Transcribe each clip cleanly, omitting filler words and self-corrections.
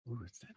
Who is that?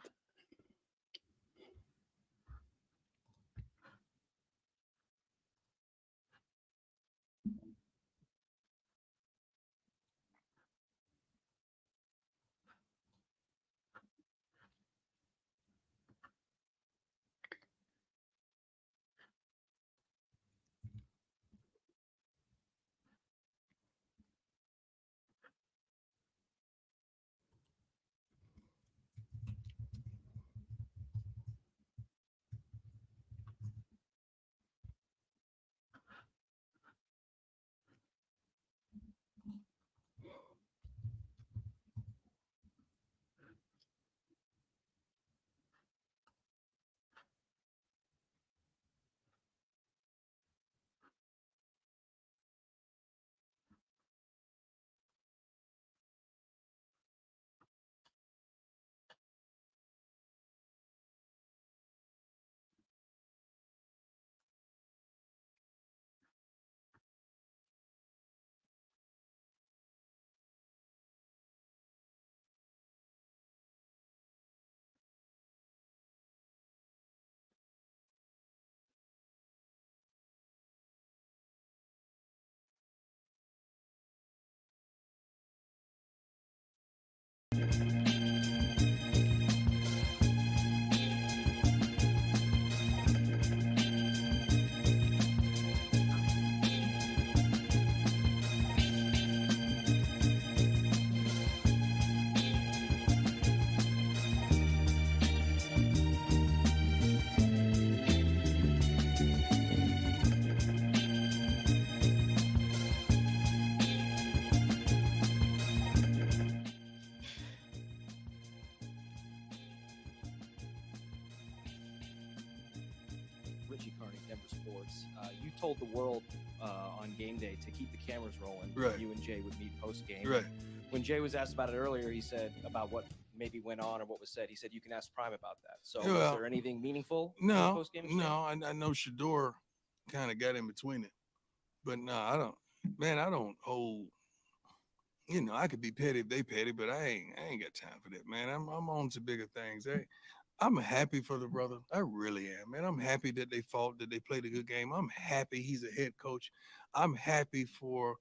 You told the world on game day to keep the cameras rolling. Right. You and Jay would meet post game. Right. When Jay was asked about it earlier, he said about what maybe went on or what was said. He said you can ask Prime about that. So was there anything meaningful? No, post game? No. I know Shador kind of got in between it, but no, I don't. Man, I don't hold. You know, I could be petty if they petty, but I ain't got time for that, man. I'm on to bigger things. I'm happy for the brother. I really am, man. I'm happy that they fought, that they played a good game. I'm happy he's a head coach. I'm happy for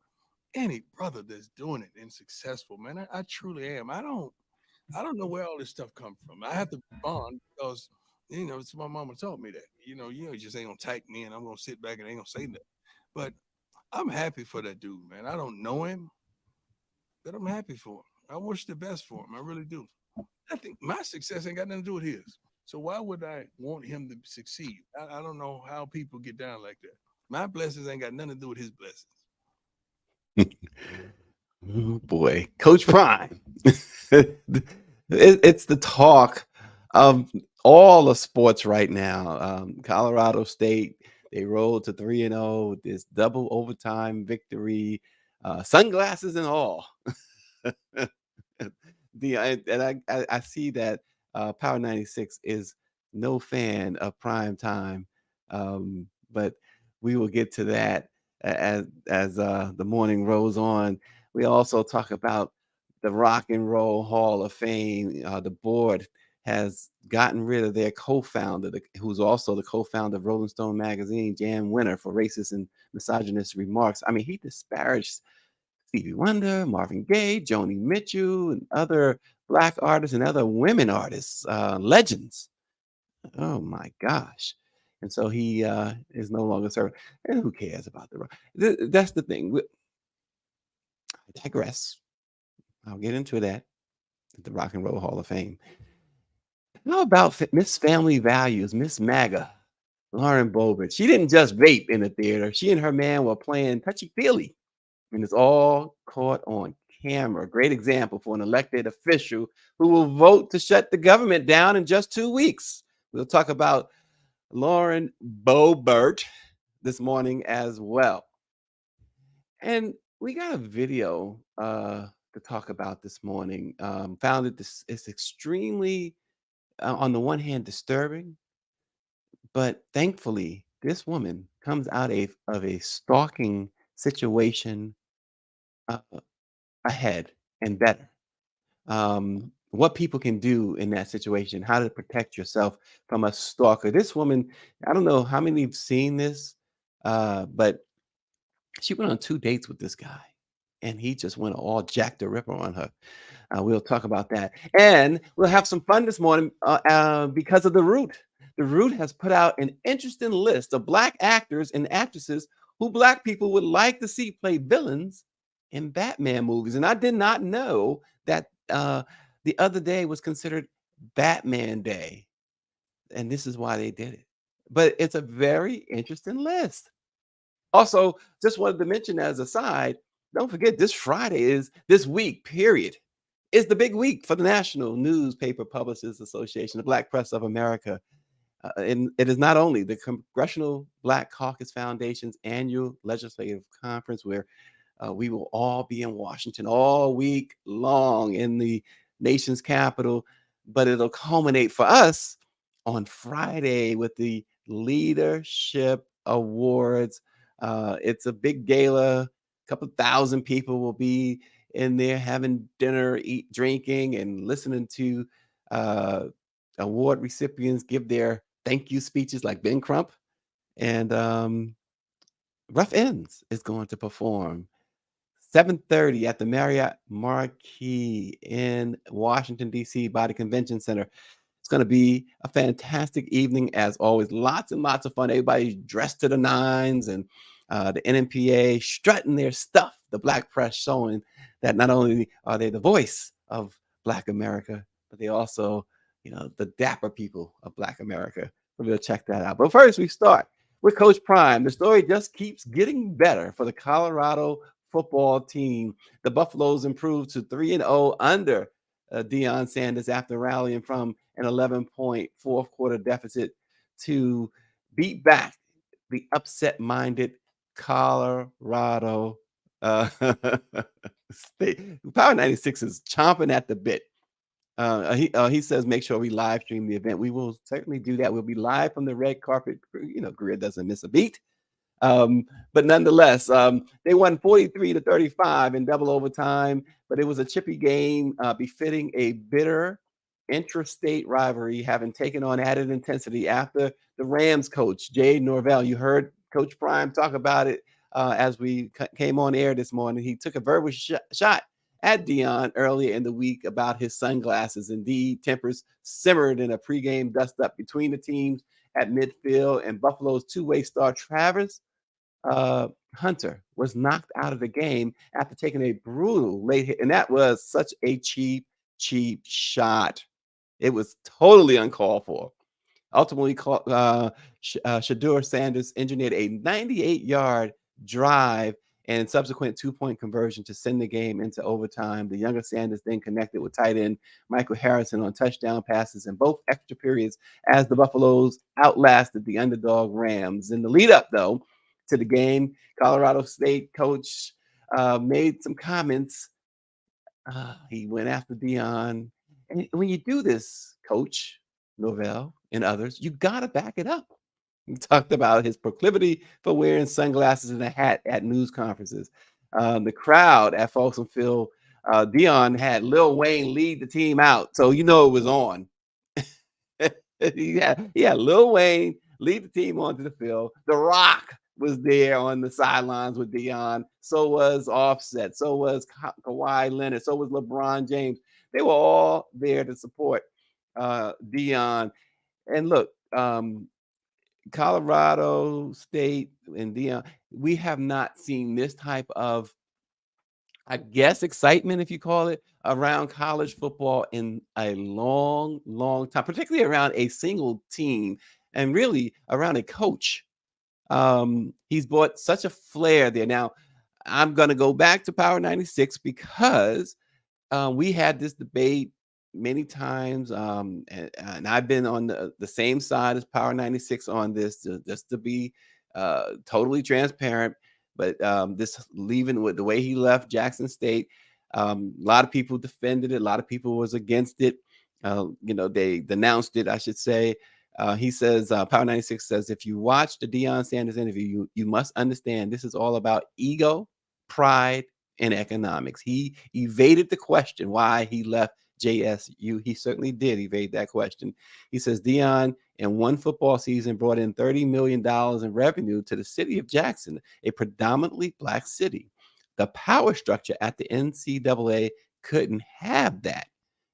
any brother that's doing it and successful, man. I truly am. I don't know where all this stuff come from. I have to bond because it's my mama taught me that. You just ain't gonna type me and I'm gonna sit back and ain't gonna say nothing. But I'm happy for that dude, man. I don't know him, but I'm happy for him. I wish the best for him. I really do. I think my success ain't got nothing to do with his. So why would I want him to succeed? I don't know how people get down like that. My blessings ain't got nothing to do with his blessings. Oh boy, Coach Prime. It's the talk of all the sports right now. Colorado State, they rolled to 3-0. This double overtime victory, sunglasses and all. I see that Power 96 is no fan of prime time, but we will get to that as the morning rolls on. We also talk about the Rock and Roll Hall of Fame. The board has gotten rid of their co-founder, who's also the co-founder of Rolling Stone magazine, Jan Wenner, for racist and misogynist remarks. I mean, he disparaged Stevie Wonder, Marvin Gaye, Joni Mitchell, and other Black artists and other women artists, legends. Oh my gosh. And so he is no longer serving. And who cares about the Rock? That's the thing. I digress. I'll get into that at the Rock and Roll Hall of Fame. How about Miss Family Values, Miss MAGA? Lauren Boebert. She didn't just vape in the theater. She and her man were playing touchy-feely, and it's all caught on camera. Great example for an elected official who will vote to shut the government down in just 2 weeks. We'll talk about Lauren Boebert this morning as well. And we got a video to talk about this morning. Found it this is extremely, on the one hand, disturbing, but thankfully, this woman comes out of a stalking situation uh, ahead and better. What people can do in that situation, how to protect yourself from a stalker. This woman, I don't know how many have seen this, but she went on 2 dates with this guy, and he just went all Jack the Ripper on her. We'll talk about that. And we'll have some fun this morning because of The Root. The Root has put out an interesting list of Black actors and actresses who Black people would like to see play villains in Batman movies. And I did not know that the other day was considered Batman Day. And this is why they did it. But it's a very interesting list. Also, just wanted to mention as a side, don't forget this Friday is this week, period, is the big week for the National Newspaper Publishers Association, the Black Press of America. And it is not only the Congressional Black Caucus Foundation's annual legislative conference where we will all be in Washington all week long in the nation's capital, but it'll culminate for us on Friday with the Leadership Awards. It's a big gala. A couple thousand people will be in there having dinner, drinking, and listening to uh, award recipients give their thank you speeches like Ben Crump. And Rough Ends is going to perform 7:30 at the Marriott Marquis in Washington, D.C. by the Convention Center. It's going to be a fantastic evening, as always. Lots and lots of fun. Everybody's dressed to the nines, and the NMPA strutting their stuff. The Black press showing that not only are they the voice of Black America, but they also, the dapper people of Black America. So we'll check that out. But first, we start with Coach Prime. The story just keeps getting better for the Colorado football team. The Buffaloes improved to 3-0 under Deion Sanders after rallying from an 11-point fourth quarter deficit to beat back the upset-minded Colorado State. Power 96 is chomping at the bit. He says, make sure we live stream the event. We will certainly do that. We'll be live from the red carpet. Greer doesn't miss a beat. But nonetheless, they won 43-35 in double overtime, but it was a chippy game befitting a bitter intrastate rivalry, having taken on added intensity after the Rams coach, Jay Norvell. You heard Coach Prime talk about it as we came on air this morning. He took a verbal shot at Deion earlier in the week about his sunglasses. Indeed, tempers simmered in a pregame dust-up between the teams at midfield, and Buffalo's two-way star Travis Hunter was knocked out of the game after taking a brutal late hit, and that was such a cheap shot. It was totally uncalled for. Ultimately, Shadur Sanders engineered a 98-yard drive and subsequent two-point conversion to send the game into overtime. The younger Sanders then connected with tight end Michael Harrison on touchdown passes in both extra periods as the Buffaloes outlasted the underdog Rams. In the lead-up, though, to the game, Colorado State coach made some comments. He went after Deion. And when you do this, Coach Norvell and others, you got to back it up. He talked about his proclivity for wearing sunglasses and a hat at news conferences. The crowd at Folsom Field, Deion had Lil Wayne lead the team out, so it was on. he had Lil Wayne lead the team onto the field. The Rock was there on the sidelines with Deion. So was Offset. So was Kawhi Leonard. So was LeBron James. They were all there to support Deion. And look, Colorado State and Deion, we have not seen this type of, I guess, excitement, if you call it, around college football in a long, long time, particularly around a single team. and really around a coach. He's brought such a flair there. Now, I'm going to go back to Power 96 because we had this debate many times, and I've been on the same side as Power 96 on this, just to be totally transparent. But this leaving with the way he left Jackson State, a lot of people defended it. A lot of people was against it. They denounced it, I should say. He says, Power 96 says, if you watch the Deion Sanders interview, you must understand this is all about ego, pride, and economics. He evaded the question why he left JSU. He certainly did evade that question. He says Deion in one football season brought in $30 million in revenue to the city of Jackson, a predominantly black city. The power structure at the NCAA couldn't have that.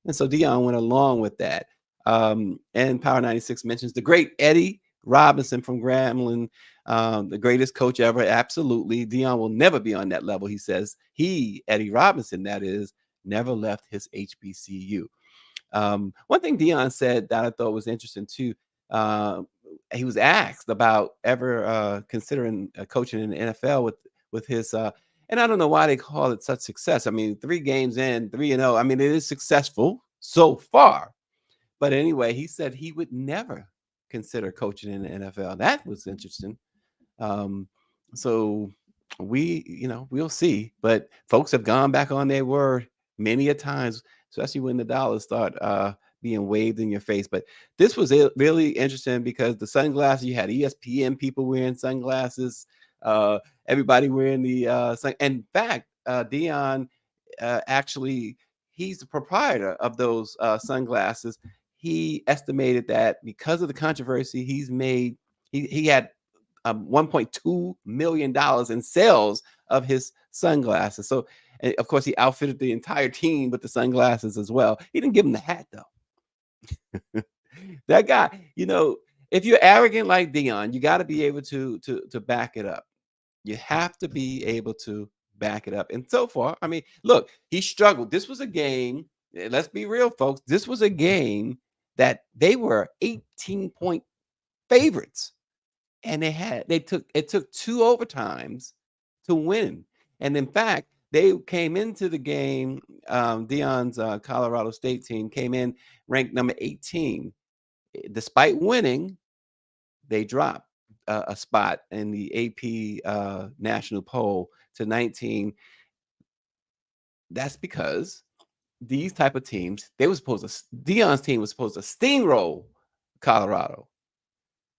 And so Deion went along with that. And Power 96 mentions the great Eddie Robinson from Grambling, the greatest coach ever. Absolutely. Deion will never be on that level, he says. Eddie Robinson, that is, never left his HBCU. One thing Deion said that I thought was interesting too, he was asked about ever considering coaching in the NFL with his and I don't know why they call it such success. I mean, 3 games in, 3-0. I mean, it is successful so far. But anyway, he said he would never consider coaching in the NFL. That was interesting. Um, so we'll see. But folks have gone back on their word many a times, especially when the dollars start being waved in your face. But this was really interesting because the sunglasses, you had ESPN people wearing sunglasses, everybody wearing the sun. In fact, Deion actually, he's the proprietor of those sunglasses. He estimated that because of the controversy he's made, he had $1.2 million in sales of his sunglasses. So, and of course, he outfitted the entire team with the sunglasses as well. He didn't give him the hat, though. That guy, if you're arrogant like Deion, you got to be able to back it up. You have to be able to back it up. And so far, I mean, look, he struggled. This was a game. Let's be real, folks. This was a game that they were 18-point favorites, and it took 2 overtimes to win. And in fact, they came into the game. Deion's Colorado State team came in ranked number 18. Despite winning, they dropped a spot in the AP national poll to 19. That's because these type of teams, Deion's team was supposed to steamroll Colorado.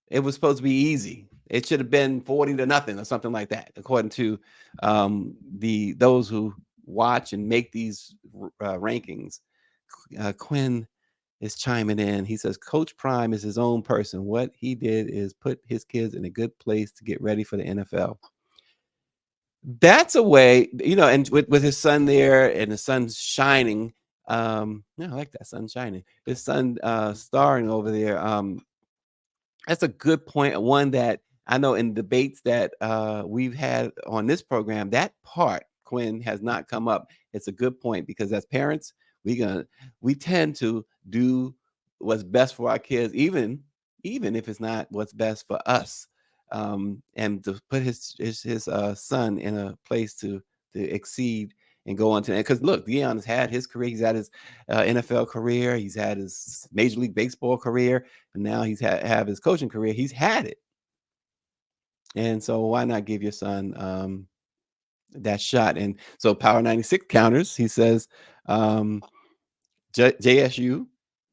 It was supposed to be easy. It should have been 40-0 or something like that, according to those who watch and make these rankings. Quinn is chiming in. He says, Coach Prime is his own person. What he did is put his kids in a good place to get ready for the NFL. That's a way, and with his son there and the sun shining. I like that sun shining. His son starring over there. That's a good point. One that I know in debates that we've had on this program, that part, Quinn, has not come up. It's a good point because as parents, we tend to do what's best for our kids, even if it's not what's best for us. And to put his son in a place to exceed and go on to, because look, Deion has had his career. He's had his NFL career. He's had his Major League Baseball career, and now he's have his coaching career. He's had it, and so why not give your son that shot? And so Power 96 counters. He says JSU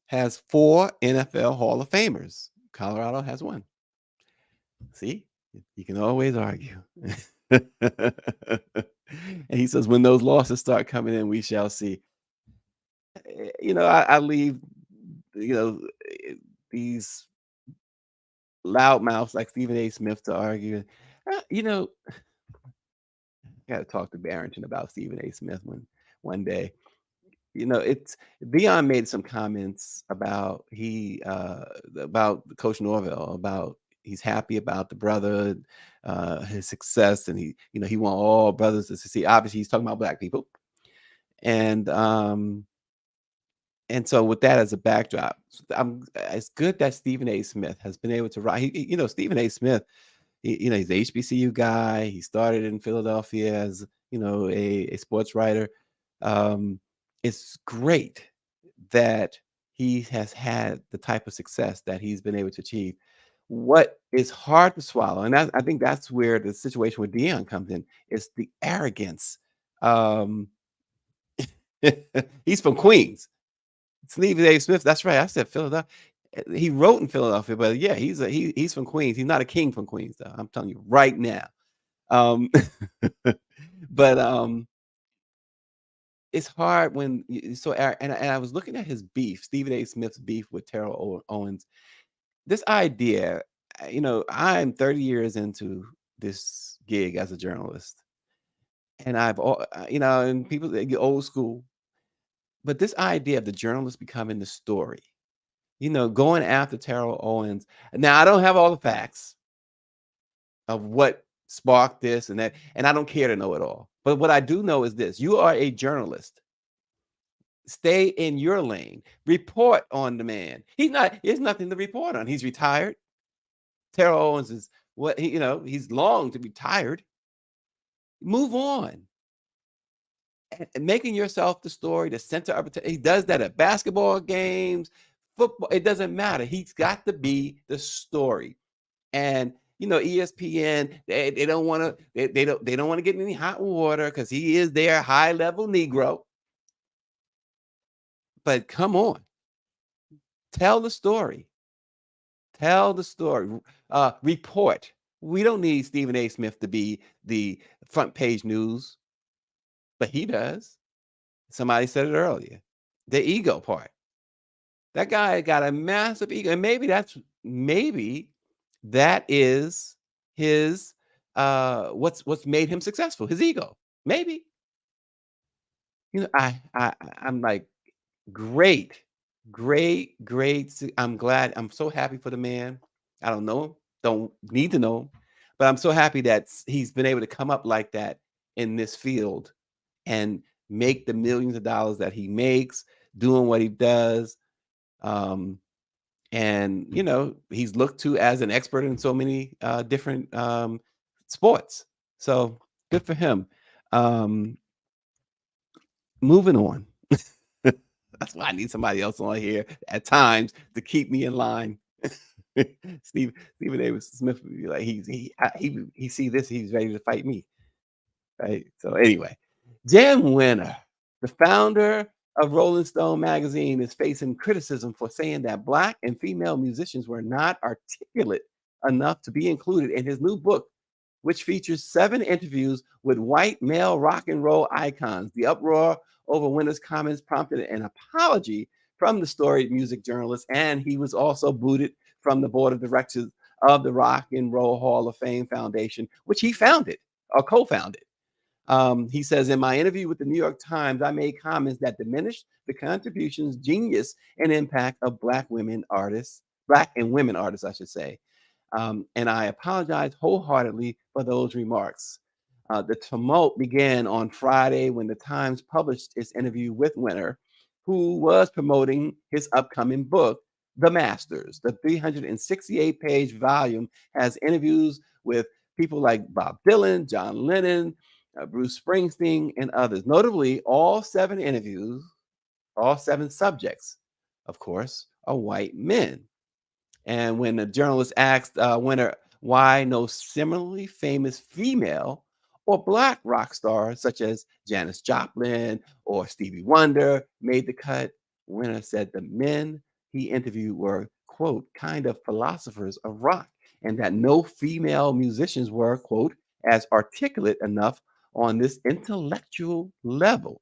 has 4 NFL Hall of Famers. Colorado has 1. See, you can always argue. And he says, when those losses start coming in, we shall see. I leave, these loudmouths like Stephen A. Smith to argue. I got to talk to Barrington about Stephen A. Smith one day. It's Deion made some comments about about Coach Norvell, about he's happy about the brother, his success, and he want all brothers to succeed. Obviously, he's talking about black people, and And so with that as a backdrop, it's good that Stephen A. Smith has been able to write. Stephen A. Smith, he's a HBCU guy. He started in Philadelphia as, a sports writer. Um, it's great that he has had the type of success that he's been able to achieve. What is hard to swallow, and I think that's where the situation with Deion comes in, is the arrogance. Um, he's from Queens. Stephen A. Smith, that's right. I said Philadelphia. He wrote in Philadelphia, but yeah, he's from Queens. He's not a king from Queens, though. I'm telling you right now. Um, but it's hard when and I was looking at his beef, Stephen A. Smith's beef with Terrell Owens. This idea, I'm 30 years into this gig as a journalist, and and people they get old school, but this idea of the journalist becoming the story, going after Terrell Owens. Now, I don't have all the facts of what sparked this and that, and I don't care to know it all. But what I do know is this: you are a journalist. Stay in your lane. Report on the man. There's nothing to report on. He's retired. Terrell Owens is he's long to be tired. Move on. And making yourself the story, the center of it. He does that at basketball games, football. It doesn't matter. He's got to be the story. And ESPN, they don't want to they don't want to get in any hot water because he is their high level Negro. But come on, tell the story. Tell the story. Report. We don't need Stephen A. Smith to be the front page news, but he does. Somebody said it earlier. The ego part. That guy got a massive ego, and maybe that is his what's made him successful. His ego, maybe. I'm like, great, great, great. I'm glad. I'm so happy for the man. I don't know him, don't need to know him, but I'm so happy that he's been able to come up like that in this field and make the millions of dollars that he makes doing what he does. And he's looked to as an expert in so many different sports. So good for him. Um, Moving on. That's why I need somebody else on here at times to keep me in line. Stephen A. Smith would be like, he see this, he's ready to fight me. Right. So anyway, Jan Wenner, the founder of Rolling Stone magazine, is facing criticism for saying that Black and female musicians were not articulate enough to be included in his new book, which features 7 interviews with white male rock and roll icons. The uproar over Wenner's comments prompted an apology from the storied music journalist, and he was also booted from the board of directors of the Rock and Roll Hall of Fame Foundation, which he founded or co-founded. He says, in my interview with the New York Times, I made comments that diminished the contributions, genius, and impact of Black and women artists, I should say. And I apologize wholeheartedly for those remarks. The tumult began on Friday when the Times published its interview with Wenner, who was promoting his upcoming book, The Masters. The 368-page volume has interviews with people like Bob Dylan, John Lennon, Bruce Springsteen, and others. Notably, all 7 interviews, all 7 subjects, of course, are white men. And when the journalist asked Wenner why no similarly famous female or Black rock stars such as Janis Joplin or Stevie Wonder made the cut, Wenner said the men he interviewed were, quote, kind of philosophers of rock, and that no female musicians were, quote, as articulate enough on this intellectual level.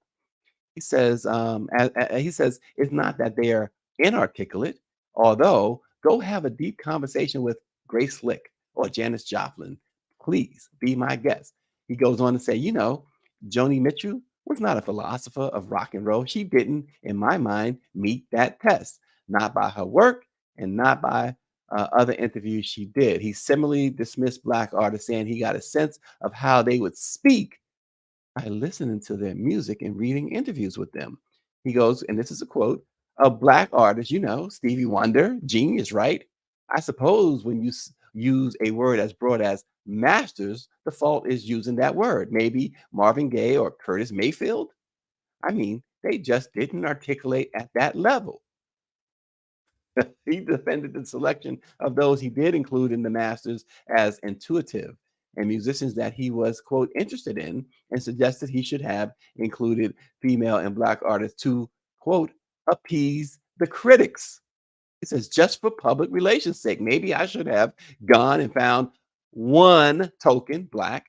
He says, it's not that they are inarticulate, although go have a deep conversation with Grace Slick or Janis Joplin. Please be my guest. He goes on to say, Joni Mitchell was not a philosopher of rock and roll. She didn't, in my mind, meet that test, not by her work and not by other interviews she did. He similarly dismissed Black artists, saying he got a sense of how they would speak by listening to their music and reading interviews with them. He goes, and this is a quote, of black artists, Stevie Wonder, genius, right? I suppose when you use a word as broad as masters, the fault is using that word. Maybe Marvin Gaye or Curtis Mayfield. I mean, they just didn't articulate at that level. He defended the selection of those he did include in the masters as intuitive and musicians that he was, quote, interested in, and suggested he should have included female and black artists to, quote, appease the critics. He says, just for public relations sake, maybe I should have gone and found one token black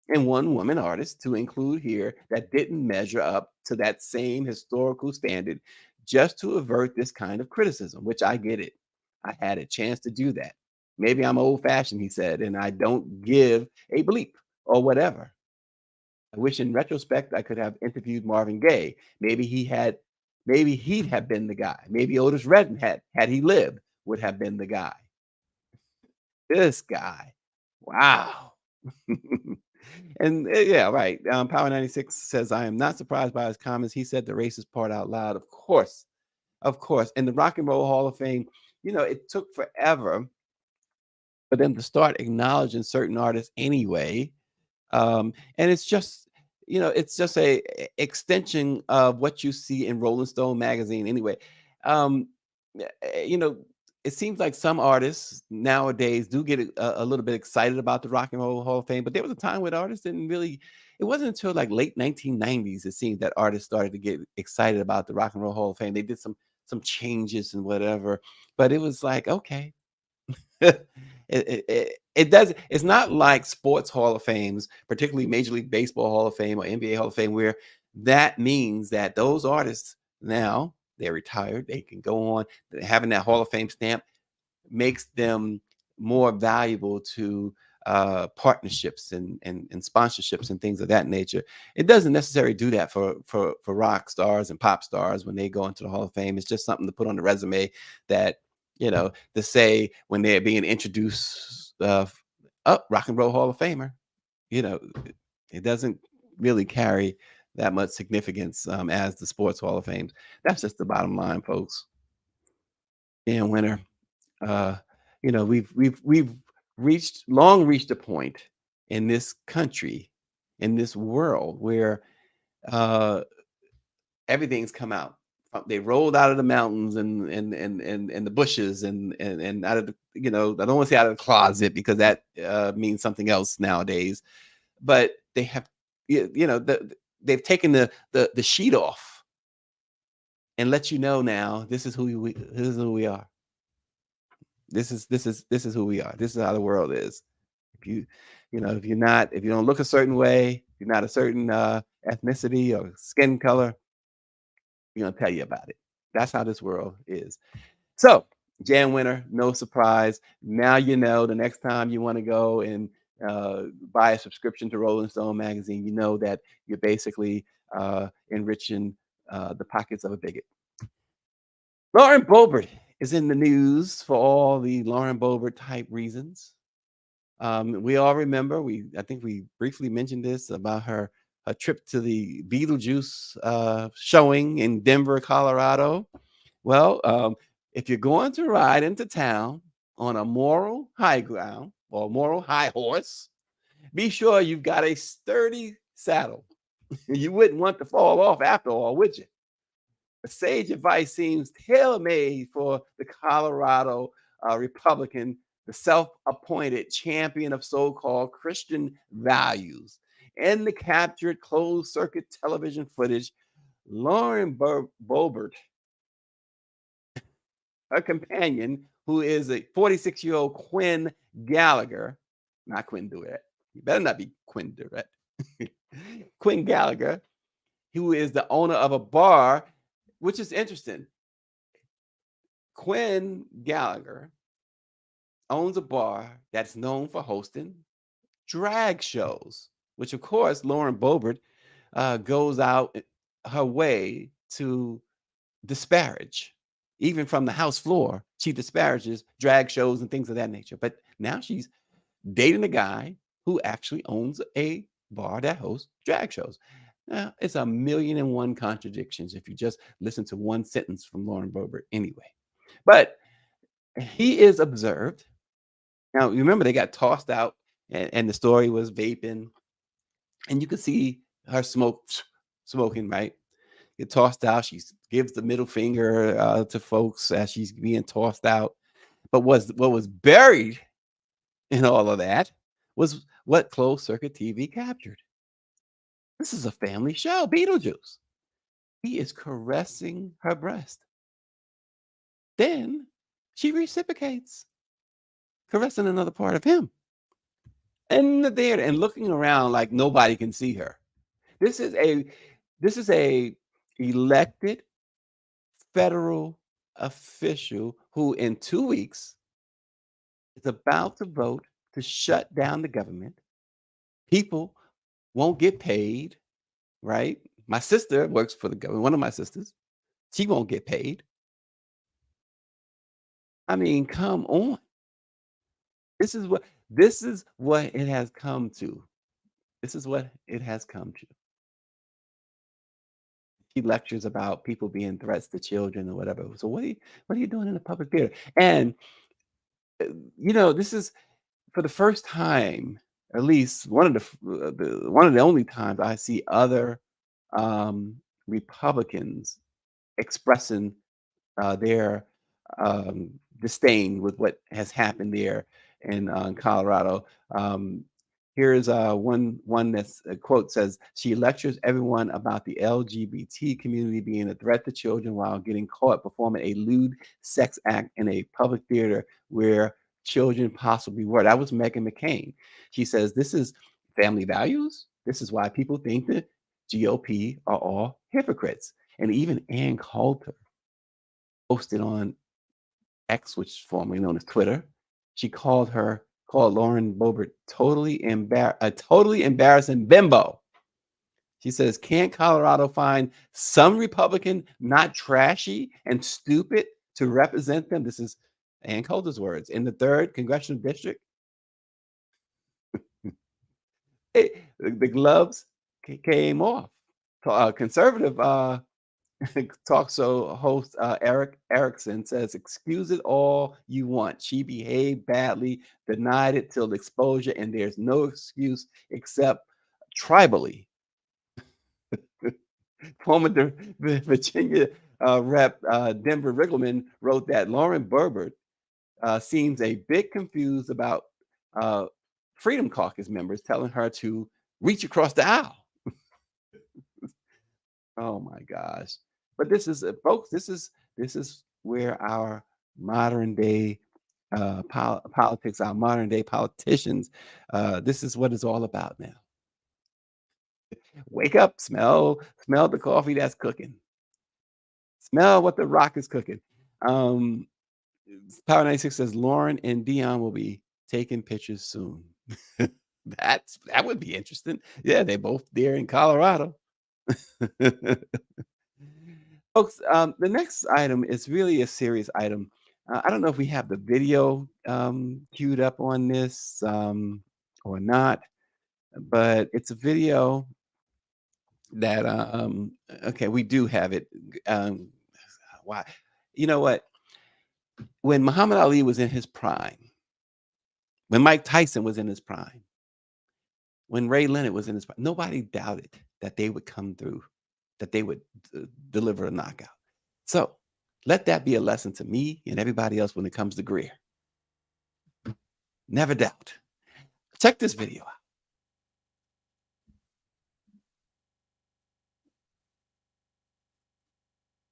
and one woman artist to include here that didn't measure up to that same historical standard, just to avert this kind of criticism, which I get it. I had a chance to do that. Maybe I'm old fashioned, he said, and I don't give a bleep or whatever. I wish in retrospect I could have interviewed Marvin Gaye. Maybe he'd have been the guy. Maybe Otis Redding had he lived, would have been the guy. This guy. Wow. And yeah, right. Power 96 says, I am not surprised by his comments. He said the racist part out loud. Of course. Of course. In the Rock and Roll Hall of Fame, it took forever for them to start acknowledging certain artists anyway. And it's just a extension of what you see in Rolling Stone magazine anyway. Um, you know, it seems like some artists nowadays do get a little bit excited about the Rock and Roll Hall of Fame, but there was a time when artists didn't really. It wasn't until like late 1990s it seems that artists started to get excited about the Rock and Roll Hall of Fame. They did some changes and whatever, but it was like, okay. It does. It's not like sports Hall of Fames, particularly Major League Baseball Hall of Fame or NBA Hall of Fame, where that means that those artists now they're retired. They can go on. Having that Hall of Fame stamp makes them more valuable to partnerships and sponsorships and things of that nature. It doesn't necessarily do that for rock stars and pop stars when they go into the Hall of Fame. It's just something to put on the resume that to say when they're being introduced up Rock and Roll Hall of Famer. You know, it doesn't really carry that much significance as the Sports Hall of Fames. That's just the bottom line, folks. Dan Wenner, uh, we've long reached a point in this country, in this world where uh, everything's come out. They rolled out of the mountains and the bushes and out of the, I don't want to say out of the closet because that means something else nowadays. But they have, they've taken the sheet off and let you know now this is who we are. This is who we are. This is how the world is. If if you don't look a certain way, if you're not a certain ethnicity or skin color, we're gonna tell you about it. That's how this world is. So, Jan Winter, no surprise. Now you know the next time you want to go and buy a subscription to Rolling Stone magazine, you know that you're basically enriching the pockets of a bigot. Lauren Boebert is in the news for all the Lauren Boebert type reasons. We all remember, I think we briefly mentioned this about her trip to the Beetlejuice showing in Denver, Colorado. Well, if you're going to ride into town on a moral high ground or moral high horse, be sure you've got a sturdy saddle. You wouldn't want to fall off after all, would you? The sage advice seems tailor-made for the Colorado Republican, the self-appointed champion of so-called Christian values. In the captured closed-circuit television footage, Lauren Boebert, her companion, who is a 46-year-old Quinn Gallagher, not Quinn Durrett. You better not be Quinn Durrett. Quinn Gallagher, who is the owner of a bar, which is interesting. Quinn Gallagher owns a bar that's known for hosting drag shows, which of course Lauren Boebert goes out her way to disparage. Even from the house floor, she disparages drag shows and things of that nature. But now she's dating a guy who actually owns a bar that hosts drag shows. It's a million and one contradictions if you just listen to one sentence from Lauren Boebert anyway. But he is observed. Now, you remember they got tossed out, and the story was vaping, and you could see her smoking, right? Get tossed out. She gives the middle finger to folks as she's being tossed out. But what was buried in all of that was what closed circuit TV captured. This is a family show, Beetlejuice. He is caressing her breast. Then she reciprocates, caressing another part of him. And there and looking around like nobody can see her. This is a elected federal official who in 2 weeks is about to vote to shut down the government. People won't get paid, right? My sister works for the government, one of my sisters. She won't get paid. I mean, come on. This is what it has come to. This is what it has come to. He lectures about people being threats to children or whatever. So what are you doing in the public theater? And this is for the first time, at least one of the only times I see other Republicans expressing their disdain with what has happened there in Colorado. Um, Here's one that's a quote says she lectures everyone about the LGBT community being a threat to children while getting caught performing a lewd sex act in a public theater where children possibly were. That was Meghan McCain. She says this is family values. This is why people think the GOP are all hypocrites. And even Ann Coulter posted on X, which is formerly known as Twitter. She called Lauren Boebert a totally embarrassing bimbo. She says, "Can't Colorado find some Republican not trashy and stupid to represent them?" This is Ann Coulter's words. In the third congressional district, the gloves came off. Conservative talk show host Eric Erickson says, "Excuse it all you want. She behaved badly, denied it till exposure, and there's no excuse except tribally." Former Virginia Rep Denver Riggleman wrote that Lauren Boebert seems a bit confused about uh, Freedom Caucus members telling her to reach across the aisle. Oh my gosh. But this is folks, this is where our modern day politics, our modern day politicians, this is what it's all about now. Wake up, smell the coffee that's cooking. Smell what the rock is cooking. Um, Power 96 says Lauren and Deion will be taking pictures soon. That would be interesting. Yeah, they both there in Colorado. Folks, the next item is really a serious item. I don't know if we have the video queued up on this or not, but it's a video that, okay, we do have it. Um, why? You know what? When Muhammad Ali was in his prime, when Mike Tyson was in his prime, when Ray Leonard was in his prime, nobody doubted that they would come through, that they would deliver a knockout. So let that be a lesson to me and everybody else when it comes to Greer. Never doubt. Check this video out.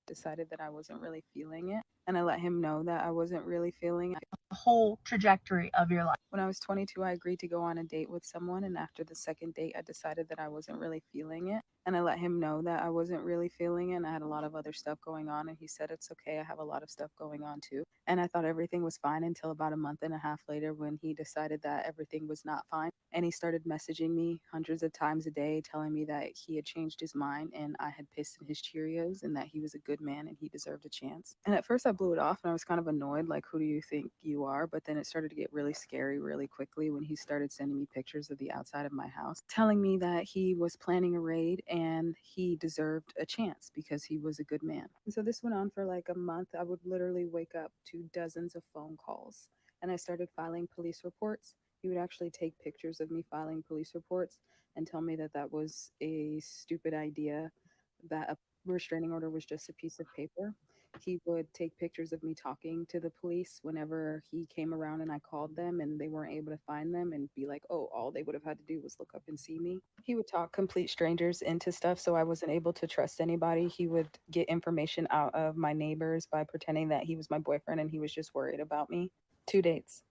Decided that I wasn't really feeling it, and I let him know that I wasn't really feeling it. The whole trajectory of your life. When I was 22, I agreed to go on a date with someone, and after the second date, I decided that I wasn't really feeling it, and I let him know that I wasn't really feeling it, and I had a lot of other stuff going on, and he said, "It's okay, I have a lot of stuff going on too." And I thought everything was fine until about a month and a half later when he decided that everything was not fine, and he started messaging me hundreds of times a day telling me that he had changed his mind and I had pissed in his Cheerios and that he was a good man and he deserved a chance. And at first I I blew it off and I was kind of annoyed, like, who do you think you are? But then it started to get really scary really quickly when he started sending me pictures of the outside of my house, telling me that he was planning a raid and he deserved a chance because he was a good man. And so this went on for like a month. I would literally wake up to dozens of phone calls and I started filing police reports. He would actually take pictures of me filing police reports and tell me that that was a stupid idea, that a restraining order was just a piece of paper. He would take pictures of me talking to the police whenever he came around and I called them and they weren't able to find them and be like, oh, all they would have had to do was look up and see me. He would talk complete strangers into stuff so I wasn't able to trust anybody. He would get information out of my neighbors by pretending that he was my boyfriend and he was just worried about me. 2 dates.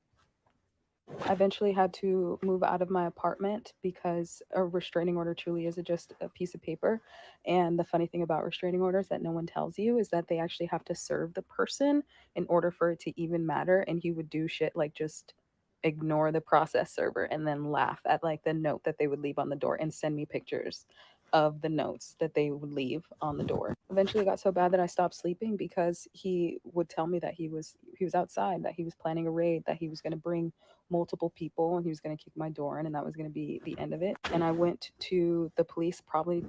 I eventually had to move out of my apartment because a restraining order truly is just a piece of paper. And the funny thing about restraining orders that no one tells you is that they actually have to serve the person in order for it to even matter. And he would do shit like just ignore the process server and then laugh at like the note that they would leave on the door and send me pictures of the notes that they would leave on the door. Eventually it got so bad that I stopped sleeping because he would tell me that he was outside, that he was planning a raid, that he was going to bring multiple people and he was going to kick my door in and that was going to be the end of it. And I went to the police probably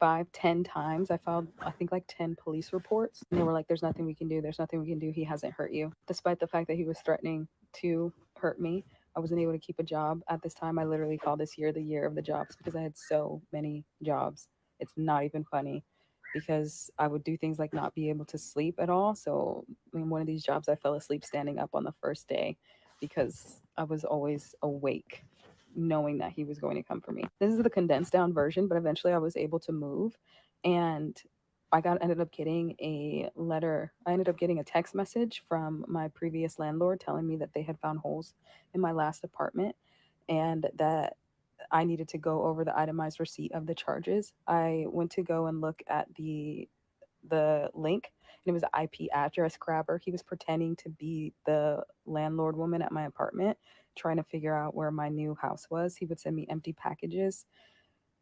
5-10 times. I filed, I think, like 10 police reports. And they were like, there's nothing we can do. There's nothing we can do. He hasn't hurt you. Despite the fact that he was threatening to hurt me, I wasn't able to keep a job. At this time, I literally called this year the year of the jobs because I had so many jobs. It's not even funny because I would do things like not be able to sleep at all. So, I mean, one of these jobs, I fell asleep standing up on the first day because I was always awake knowing that he was going to come for me. This is the condensed down version, but eventually I was able to move and ended up getting a letter. I ended up getting a text message from my previous landlord telling me that they had found holes in my last apartment and that I needed to go over the itemized receipt of the charges. I went to go and look at the link and it was an IP address grabber. He was pretending to be the landlord woman at my apartment, trying to figure out where my new house was. He would send me empty packages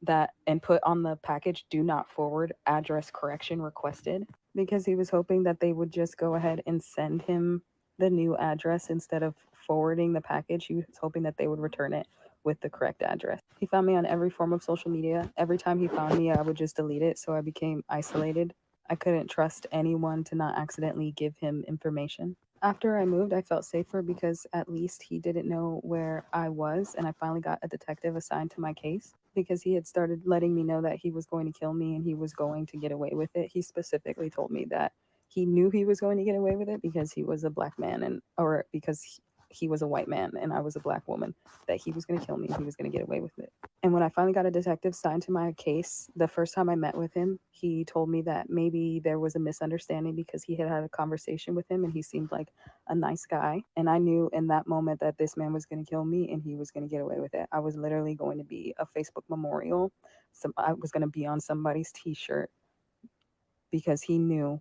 that and put on the package, do not forward, address correction requested, because he was hoping that they would just go ahead and send him the new address instead of forwarding the package. He was hoping that they would return it with the correct address. He found me on every form of social media. Every time he found me, I would just delete it. So I became isolated. I couldn't trust anyone to not accidentally give him information. After I moved, I felt safer because at least he didn't know where I was, and I finally got a detective assigned to my case because he had started letting me know that he was going to kill me and he was going to get away with it. He specifically told me that he knew he was going to get away with it because he was a black man or because he was a white man and I was a black woman, that he was going to kill me and he was going to get away with it. And when I finally got a detective signed to my case, the first time I met with him, he told me that maybe there was a misunderstanding because he had had a conversation with him and he seemed like a nice guy. And I knew in that moment that this man was going to kill me and he was going to get away with it. I was literally going to be a Facebook memorial. I was going to be on somebody's t-shirt because he knew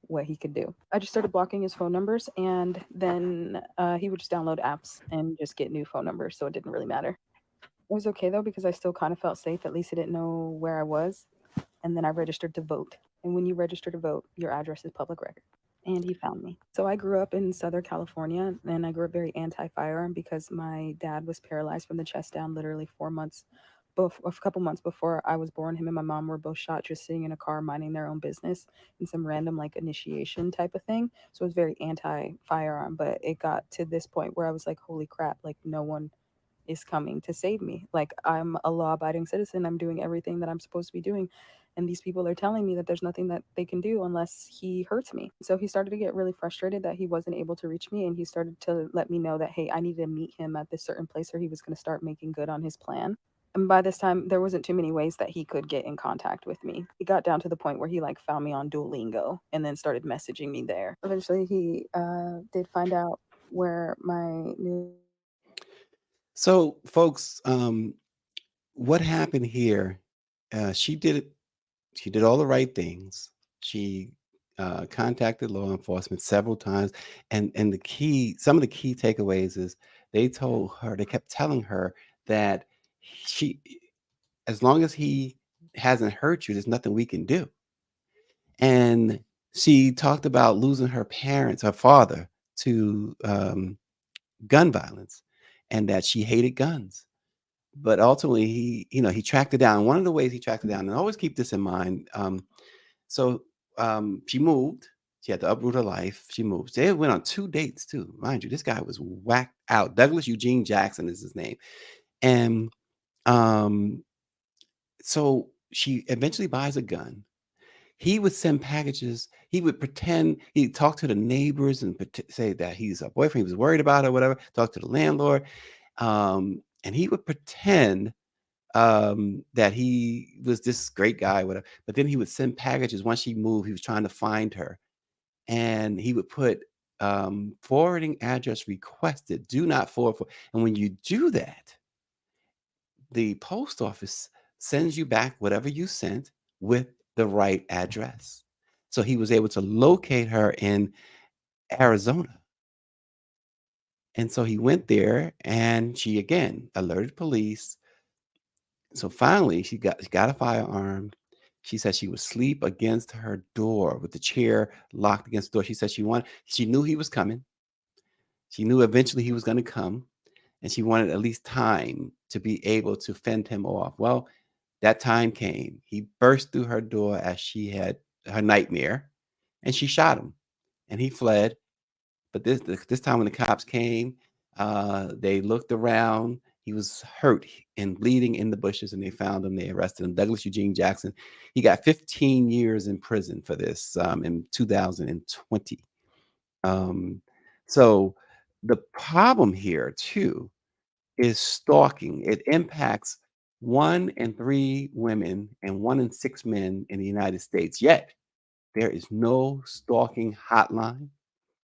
what he could do. I just started blocking his phone numbers and then he would just download apps and just get new phone numbers. So it didn't really matter. It was okay though because I still kind of felt safe. At least I didn't know where I was. And then I registered to vote. And when you register to vote, your address is public record. And he found me. So I grew up in Southern California and I grew up very anti-firearm because my dad was paralyzed from the chest down literally 4 months, a couple months before I was born. Him and my mom were both shot just sitting in a car minding their own business in some random like initiation type of thing. So it was very anti-firearm, but it got to this point where I was like, holy crap, like no one is coming to save me. Like I'm a law-abiding citizen. I'm doing everything that I'm supposed to be doing. And these people are telling me that there's nothing that they can do unless he hurts me. So he started to get really frustrated that he wasn't able to reach me. And he started to let me know that, hey, I need to meet him at this certain place or he was going to start making good on his plan. And by this time, there wasn't too many ways that he could get in contact with me. He got down to the point where he like found me on Duolingo and then started messaging me there. Eventually, he did find out where my new. So, folks, what happened here? She did it. She did all the right things. She contacted law enforcement several times, and some of the key takeaways is they kept telling her that she, as long as he hasn't hurt you, there's nothing we can do. And She talked about losing her parents, her father, to gun violence, and that she hated guns. But ultimately, he tracked it down. One of the ways he tracked it down, and always keep this in mind. So she moved. She had to uproot her life. She moved. They went on 2 dates too, mind you. This guy was whacked out. Douglas Eugene Jackson is his name, and um, so she eventually buys a gun. He would send packages. He would pretend he'd talk to the neighbors and say that he's a boyfriend he was worried about or whatever. Talk to the landlord, and he would pretend that he was this great guy, whatever. But then he would send packages. Once she moved, he was trying to find her, and he would put forwarding address requested. Do not forward. And when you do that, the post office sends you back whatever you sent with the right address. So he was able to locate her in Arizona. And so he went there and she again alerted police. So finally she got a firearm. She said she would sleep against her door with the chair locked against the door. She said she knew he was coming. She knew eventually he was going to come, and she wanted at least time to be able to fend him off. Well, that time came. He burst through her door as she had her nightmare, and she shot him, and he fled. But this time when the cops came, they looked around. He was hurt and bleeding in the bushes, and they found him. They arrested him. Douglas Eugene Jackson. He got 15 years in prison for this in 2020. Um, so the problem here too is stalking. It impacts 1 in 3 women and 1 in 6 men in the United States. Yet there is no stalking hotline,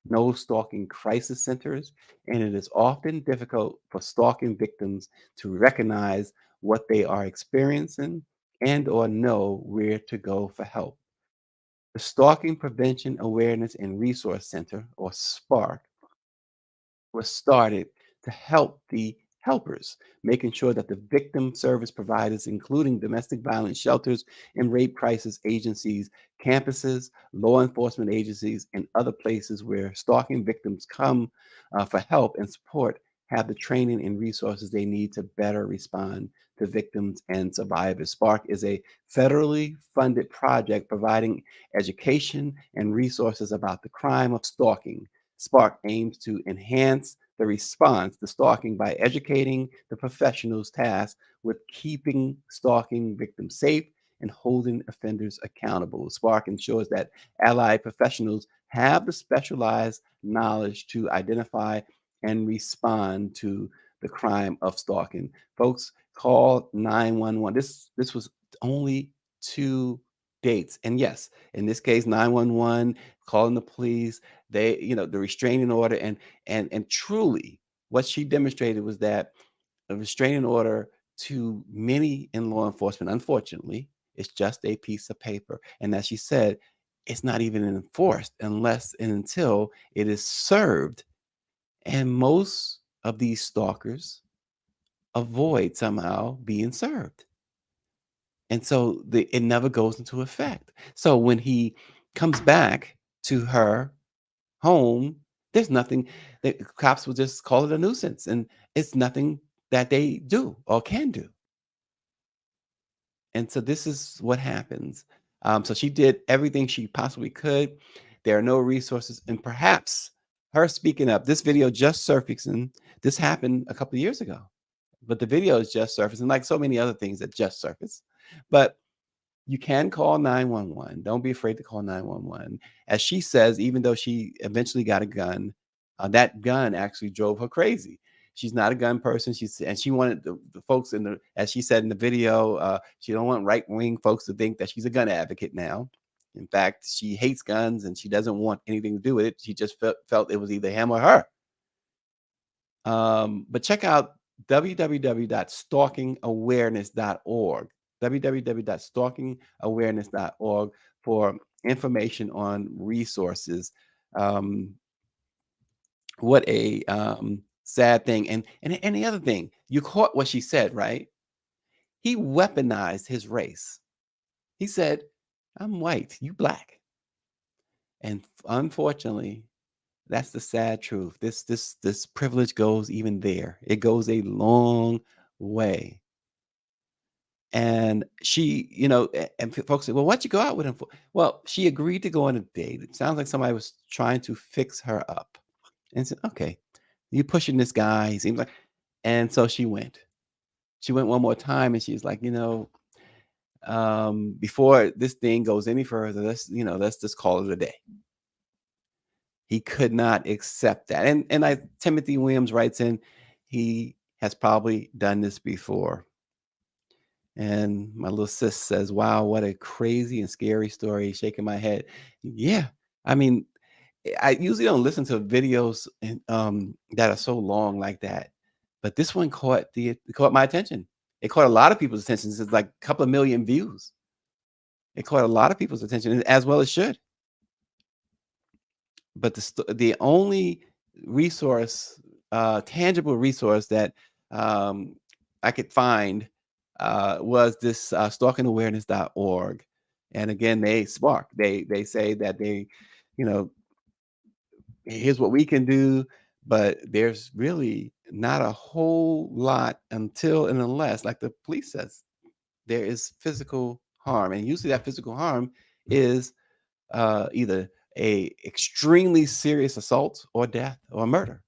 no stalking crisis centers, and it is often difficult for stalking victims to recognize what they are experiencing and or know where to go for help. The Stalking Prevention Awareness and Resource Center, or SPARC, was started to help the helpers, making sure that the victim service providers, including domestic violence shelters and rape crisis agencies, campuses, law enforcement agencies, and other places where stalking victims come for help and support, have the training and resources they need to better respond to victims and survivors. Spark is a federally funded project providing education and resources about the crime of stalking. Spark aims to enhance the response to stalking by educating the professionals tasked with keeping stalking victims safe and holding offenders accountable. Spark ensures that allied professionals have the specialized knowledge to identify and respond to the crime of stalking. Folks, call 911. This was only 2 dates. And yes, in this case, 911, calling the police, the restraining order, and truly what she demonstrated was that a restraining order to many in law enforcement, unfortunately, is just a piece of paper. And as she said, it's not even enforced unless and until it is served. And most of these stalkers avoid somehow being served. And so it never goes into effect. So when he comes back to her home, there's nothing. The cops will just call it a nuisance, and it's nothing that they do or can do. And so this is what happens. So she did everything she possibly could. There are no resources, and perhaps her speaking up. This video just surfacing. This happened a couple of years ago, but the video is just surfacing, like so many other things that just surface. But you can call 911. Don't be afraid to call 911. As she says, even though she eventually got a gun, that gun actually drove her crazy. She's not a gun person. She wanted the folks as she said in the video, she don't want right wing folks to think that she's a gun advocate now. In fact, she hates guns and she doesn't want anything to do with it. She just felt it was either him or her. But check out www.stalkingawareness.org, www.stalkingawareness.org for information on resources. What a sad thing. And the other thing, you caught what she said, right? He weaponized his race. He said, I'm white, you black. And unfortunately, that's the sad truth. This privilege goes even there. It goes a long way. And she, and folks say, well, what'd you go out with him for? Well, she agreed to go on a date. It sounds like somebody was trying to fix her up. And said, okay, you pushing this guy. He seems like, and so she went. She went one more time, and she's like, before this thing goes any further, let's just call it a day. He could not accept that. And Timothy Williams writes in, he has probably done this before. And my little sis says, wow, what a crazy and scary story, shaking my head. Yeah. I mean, I usually don't listen to videos that are so long like that. But this one caught my attention. It caught a lot of people's attention. It's like a couple of million views. It caught a lot of people's attention, as well as should. But the only resource, tangible resource that I could find was this stalkingawareness.org. And again, they say that you know, here's what we can do, but there's really not a whole lot until and unless, like the police says, there is physical harm. And usually that physical harm is either a extremely serious assault or death or murder.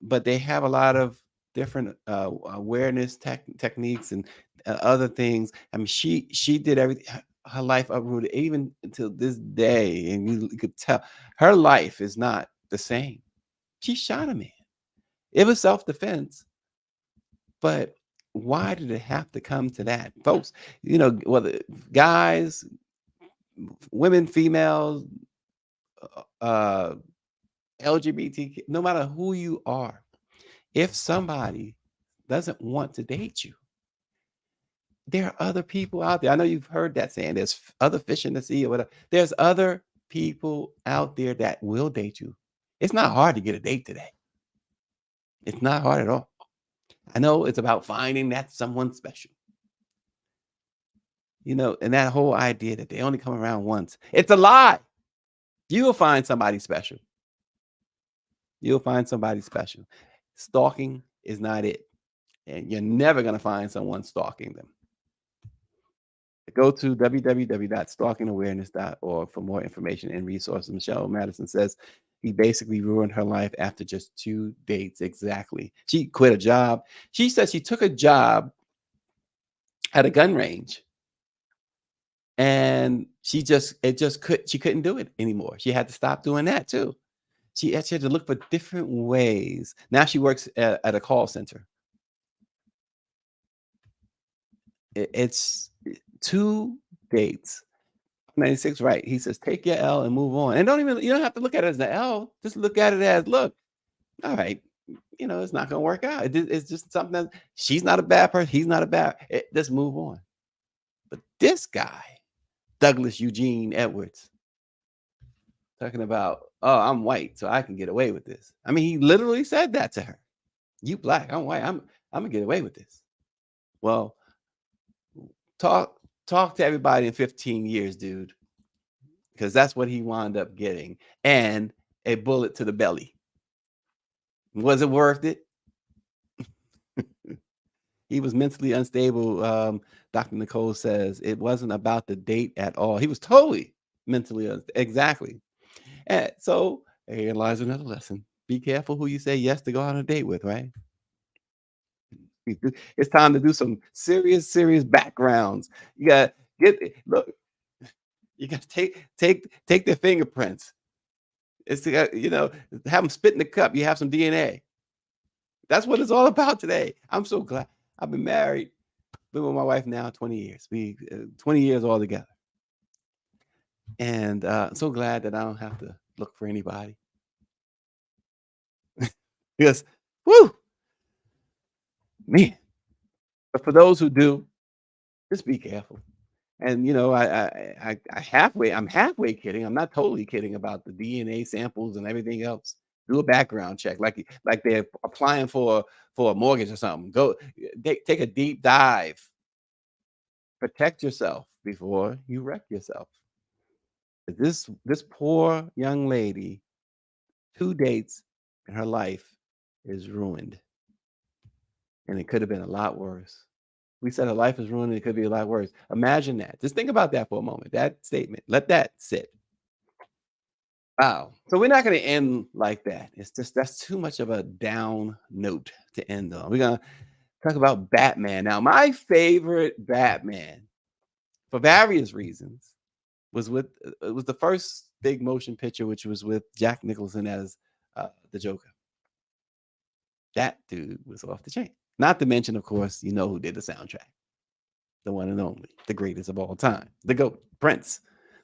But they have a lot of different awareness techniques and other things. I mean, she did everything. Her life uprooted even until this day, and you could tell her life is not the same. She shot a man. It was self-defense, but why did it have to come to that, folks? Whether guys, women, females, uh, LGBT, no matter who you are, if somebody doesn't want to date you, there are other people out there. I know you've heard that saying, there's other fish in the sea or whatever. There's other people out there that will date you. It's not hard to get a date today. It's not hard at all. I know it's about finding that someone special. And that whole idea that they only come around once, it's a lie. You'll find somebody special. You'll find somebody special. Stalking is not it. And you're never going to find someone stalking them. Go to www.stalkingawareness.org for more information and resources. Michelle Madison says he basically ruined her life after just 2 dates. Exactly. She quit a job. She said she took a job at a gun range, and she couldn't do it anymore. She had to stop doing that too. She had to look for different ways. Now she works at a call center. It's 2 dates. 96, right? He says, take your L and move on. And you don't have to look at it as an L. Just look at it as, look, all right, it's not going to work out. It's just something that she's not a bad person. He's not a bad, just move on. But this guy, Douglas Eugene Edwards, talking about, oh, I'm white, so I can get away with this. I mean, he literally said that to her. You black, I'm white, I'm gonna get away with this. Well, talk to everybody in 15 years, dude, because that's what he wound up getting, and a bullet to the belly. Was it worth it? He was mentally unstable. Dr. Nicole says it wasn't about the date at all. He was totally mentally unstable. Exactly. And so here lies another lesson. Be careful who you say yes to go on a date with, right? It's time to do some serious backgrounds. You got look. You got to take their fingerprints. It's have them spit in the cup. You have some DNA. That's what it's all about today. I'm so glad. I've been married, been with my wife now 20 years. We 20 years all together, and so glad that I don't have to look for anybody. Because, whoo, man. But for those who do, just be careful. And I'm halfway kidding. I'm not totally kidding about the DNA samples and everything else. Do a background check, like they're applying for a mortgage or something. Go take a deep dive. Protect yourself before you wreck yourself. This poor young lady, 2 dates in her life is ruined, and it could have been a lot worse. We said her life is ruined, and it could be a lot worse. Imagine that. Just think about that for a moment. That statement. Let that sit. Wow. So we're not going to end like that. It's just that's too much of a down note to end on. We're going to talk about Batman. Now, my favorite Batman, for various reasons, was with it was the first big motion picture, which was with Jack Nicholson as the Joker. That dude was off the chain. Not to mention, of course, you know who did the soundtrack, the one and only, the greatest of all time, the GOAT, Prince,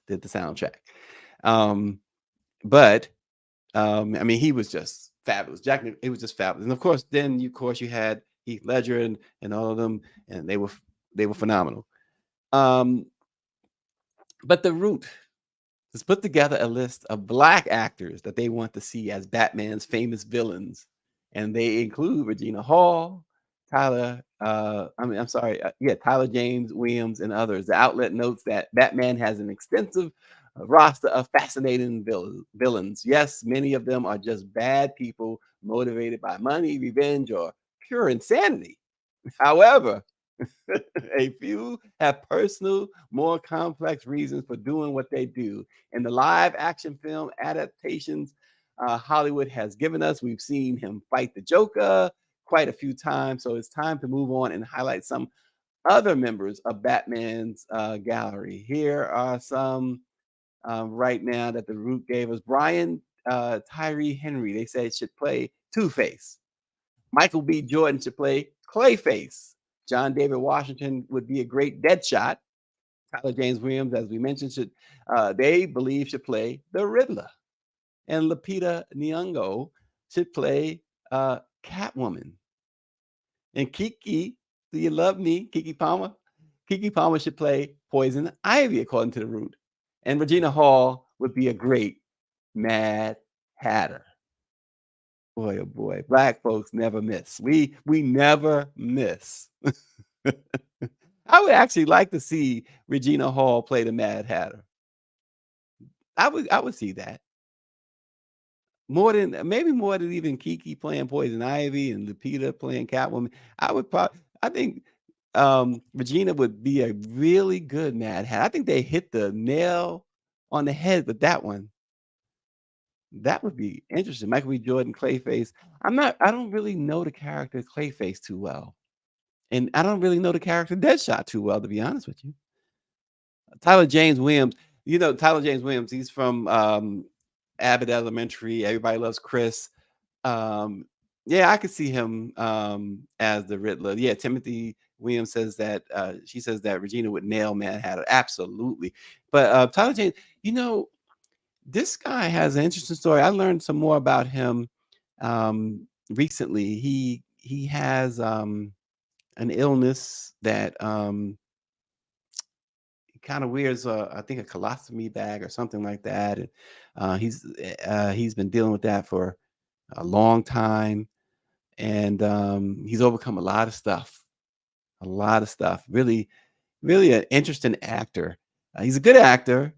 did the soundtrack. But I mean, he was just fabulous. It was just fabulous, and of course, you had Heath Ledger and all of them, and they were phenomenal. But the Root has put together a list of black actors that they want to see as Batman's famous villains, and they include Regina Hall, Tyler. I'm sorry, yeah, Tyler James Williams and others. The outlet notes that Batman has an extensive roster of fascinating villains. Yes, many of them are just bad people motivated by money, revenge, or pure insanity. However, a few have personal, more complex reasons for doing what they do. In the live action film adaptations Hollywood has given us, we've seen him fight the Joker quite a few times. So it's time to move on and highlight some other members of Batman's gallery. Here are some right now that the Root gave us. Brian Tyree Henry, they said should play Two-Face. Michael B. Jordan should play Clayface. John David Washington would be a great Deadshot. Tyler James Williams, as we mentioned, they believe should play the Riddler. And Lupita Nyong'o should play Catwoman. And Kiki, do you love me, Kiki Palmer? Kiki Palmer should play Poison Ivy, according to the Root. And Regina Hall would be a great Mad Hatter. Boy, oh boy, black folks never miss. We never miss. I would actually like to see Regina Hall play the Mad Hatter. I would see that. More than even Kiki playing Poison Ivy and Lupita playing Catwoman. I think Regina would be a really good Mad Hatter. I think they hit the nail on the head with that one. That would be interesting. Michael B. Jordan, Clayface. I don't really know the character Clayface too well. And I don't really know the character Deadshot too well, to be honest with you. Tyler James Williams, Tyler James Williams, he's from Abbott Elementary. Everybody loves Chris. Yeah, I could see him as the Riddler. Yeah, Timothy Williams says that she says that Regina would nail Mad Hatter. Absolutely. But Tyler James, this guy has an interesting story. I learned some more about him recently. He has an illness that kind of wears I think a colostomy bag or something like that, and he's been dealing with that for a long time, and he's overcome a lot of stuff, Really, really an interesting actor. He's a good actor.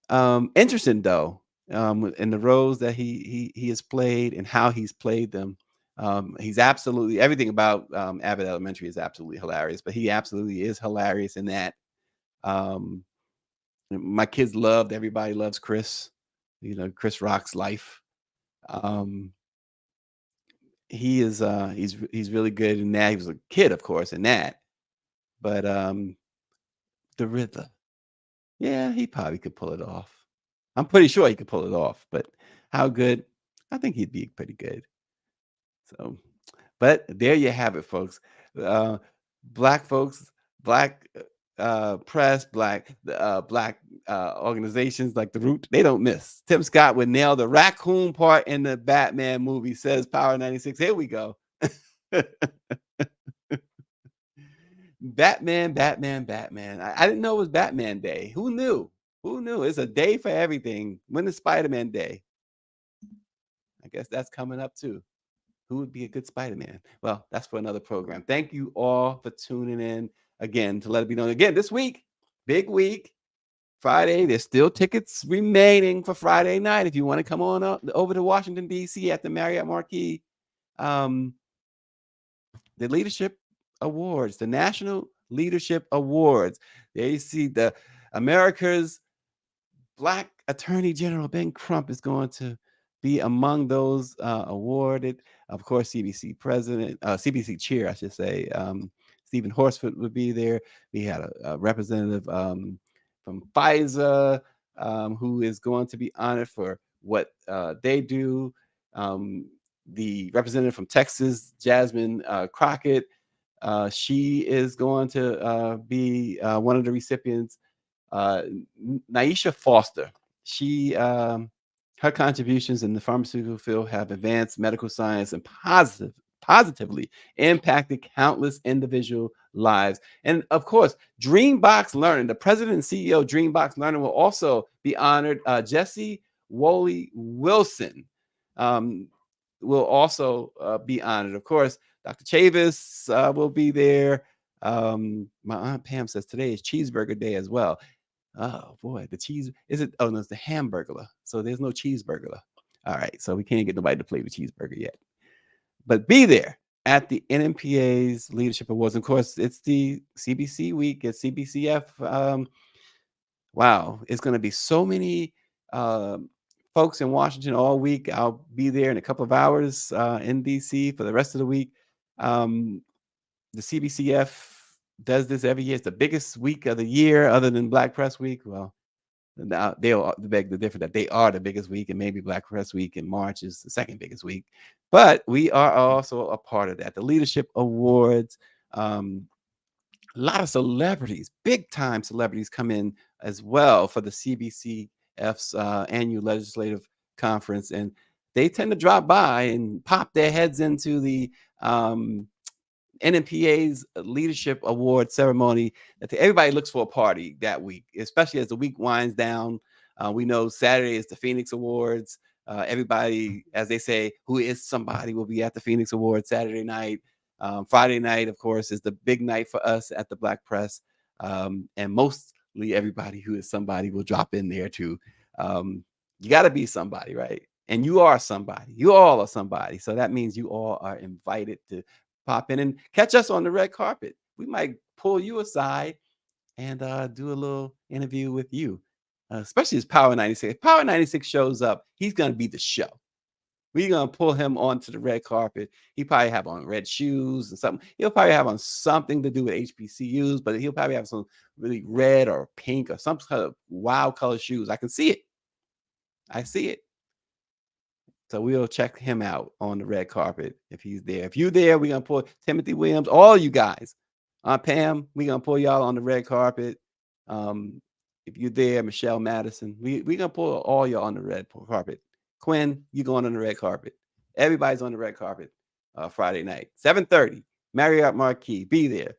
Interesting though, in the roles that he has played and how he's played them. He's absolutely everything about Abbott Elementary is absolutely hilarious, but he absolutely is hilarious in that. Um, my kids loved Everybody Loves Chris. Chris Rock's life. Um, he's really good in that. He was a kid, of course, in that. But the Riddler, yeah, he probably could pull it off. I'm pretty sure he could pull it off, but how good? I think he'd be pretty good. So, but there you have it, folks. Uh, black folks, black press, black organizations like the Root, they don't miss. Tim Scott would nail the raccoon part in the Batman movie, says Power 96. Here we go. Batman, Batman, Batman. I didn't know it was Batman Day. Who knew? Who knew? It's a day for everything. When is Spider-Man Day? I guess that's coming up too. Who would be a good Spider-Man? Well, that's for another program. Thank you all for tuning in again to Let It Be Known. Again, this week, big week. Friday, there's still tickets remaining for Friday night if you want to come on over to Washington, D.C. at the Marriott Marquis. The Leadership Awards, the National Leadership Awards. There you see the America's Black Attorney General Ben Crump is going to be among those awarded. Of course, CBC chair, I should say, Stephen Horsford would be there. We had a representative from FISA who is going to be honored for what they do. The representative from Texas, Jasmine Crockett, she is going to be one of the recipients. Naisha Foster, she her contributions in the pharmaceutical field have advanced medical science and positively impacted countless individual lives. And of course, Dreambox Learning, the president and CEO of Dreambox Learning will also be honored. Jesse Woolley Wilson will also be honored. Of course, Dr. Chavis will be there. My Aunt Pam says today is cheeseburger day as well. Oh boy, the cheese is it? Oh no, it's the hamburger. So there's no cheeseburger. All right, so we can't get nobody to play with cheeseburger yet. But be there at the NMPA's Leadership Awards. Of course, it's the CBC week at CBCF. Wow, it's going to be so many folks in Washington all week. I'll be there in a couple of hours in DC for the rest of the week. The CBCF does this every year. It's the biggest week of the year other than Black Press Week. Well, now they'll beg the difference that they are the biggest week, and maybe Black Press Week in March is the second biggest week. But we are also a part of that. The Leadership Awards, a lot of celebrities, big time celebrities come in as well for the CBCF's annual legislative conference. And they tend to drop by and pop their heads into the NMPA's Leadership Award ceremony. That everybody looks for a party that week, especially as the week winds down. We know Saturday is the Phoenix Awards. Everybody, as they say, who is somebody will be at the Phoenix Awards Saturday night. Friday night, of course, is the big night for us at the Black Press. And mostly everybody who is somebody will drop in there too. You got to be somebody, right? And you are somebody. You all are somebody. So that means you all are invited to pop in and catch us on the red carpet. We might pull you aside and do a little interview with you, especially as Power 96. If Power 96 shows up, he's going to be the show. We're going to pull him onto the red carpet. He probably have on red shoes and something. He'll probably have on something to do with HBCUs, but he'll probably have some really red or pink or some kind of wild color shoes. I can see it. I see it. So we'll check him out on the red carpet if he's there. If you're there, we're going to pull Timothy Williams, all you guys. Pam, we're going to pull y'all on the red carpet. If you're there, Michelle Madison, we're going to pull all y'all on the red carpet. Quinn, you going on the red carpet. Everybody's on the red carpet Friday night. 7:30, Marriott Marquis. Be there.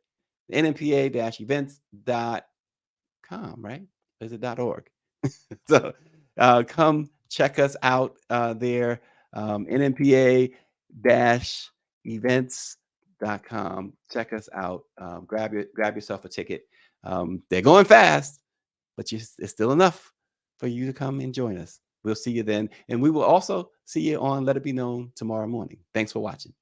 NMPA-events.com, right? Or is it .org? So come check us out there. NMPA-events.com. Check us out. Grab yourself a ticket. They're going fast, but it's still enough for you to come and join us. We'll see you then. And we will also see you on Let It Be Known tomorrow morning. Thanks for watching.